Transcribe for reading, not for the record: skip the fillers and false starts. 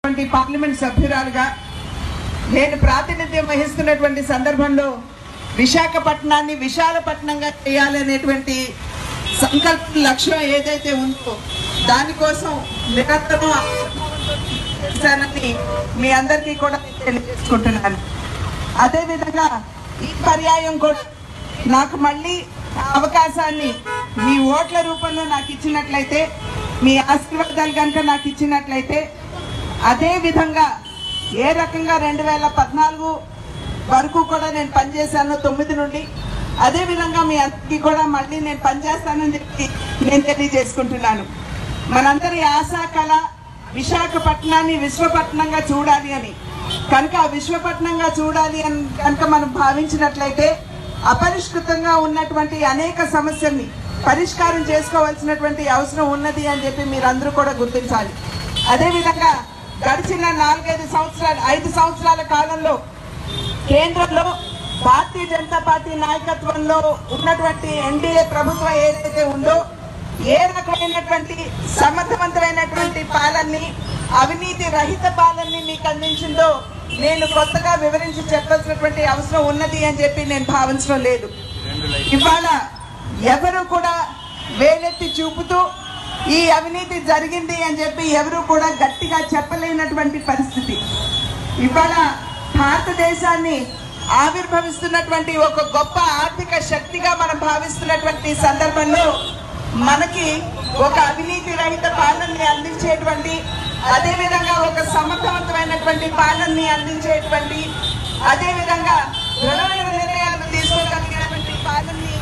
Parliament సభ్యురాలుగా నేను ప్రాతినిధ్యం వహిస్తున్నటువంటి సందర్భంలో విశాఖపట్నాన్ని విశాలపట్నంగా చేయాలనేటువంటి సంకల్ప లక్ష్యం ఏదైతే ఉందో దానికోసం నిరంతరం మీ అందరికీ కూడా తెలియజేసుకుంటున్నాను. అదేవిధంగా ఈ పర్యాయం కూడా నాకు మళ్ళీ అవకాశాన్ని మీ ఓట్ల రూపంలో నాకు ఇచ్చినట్లయితే, మీ ఆశీర్వాదాలు కనుక నాకు ఇచ్చినట్లయితే, అదే విధంగా ఏ రకంగా 2014 వరకు కూడా నేను పనిచేశాను 9 నుండి, అదే విధంగా మీ అందరికీ కూడా మళ్ళీ నేను పనిచేస్తానని చెప్పి నేను తెలియజేసుకుంటున్నాను. మనందరి ఆశా కళ విశాఖపట్నాన్ని విశ్వపట్నంగా చూడాలి అని. కనుక విశ్వపట్నంగా చూడాలి అని కనుక మనం భావించినట్లయితే అపరిష్కృతంగా ఉన్నటువంటి అనేక సమస్యల్ని పరిష్కారం చేసుకోవాల్సినటువంటి అవసరం ఉన్నది అని చెప్పి మీరందరూ కూడా గుర్తించాలి. అదేవిధంగా గడిచిన 5 సంవత్సరాల కాలంలో కేంద్రంలో భారతీయ జనతా పార్టీ నాయకత్వంలో ఉన్నటువంటి ఎన్డీఏ ప్రభుత్వం ఏదైతే ఉందో ఏ రకమైనటువంటి సమర్థవంతమైనటువంటి పాలనని, అవినీతి రహిత పాలనని మీకు అందించిందో నేను కొత్తగా వివరించి చెప్పాల్సినటువంటి అవసరం ఉన్నది అని చెప్పి నేను భావించడం లేదు. ఇవాళ ఎవరు కూడా వేలెత్తి చూపుతూ ఈ అవినీతి జరిగింది అని చెప్పి ఎవరు కూడా గట్టిగా చెప్పలేనటువంటి పరిస్థితి. ఇవాళ భారతదేశాన్ని ఆవిర్భవిస్తున్నటువంటి ఒక గొప్ప ఆర్థిక శక్తిగా మనం భావిస్తున్నటువంటి సందర్భంలో మనకి ఒక అవినీతి రహిత పాలనని అందించేటువంటి, అదేవిధంగా ఒక సమర్థవంతమైనటువంటి పాలనని అందించేటువంటి, అదేవిధంగా దృఢమైన నిర్ణయాలను తీసుకోగలిగినటువంటి పాలనని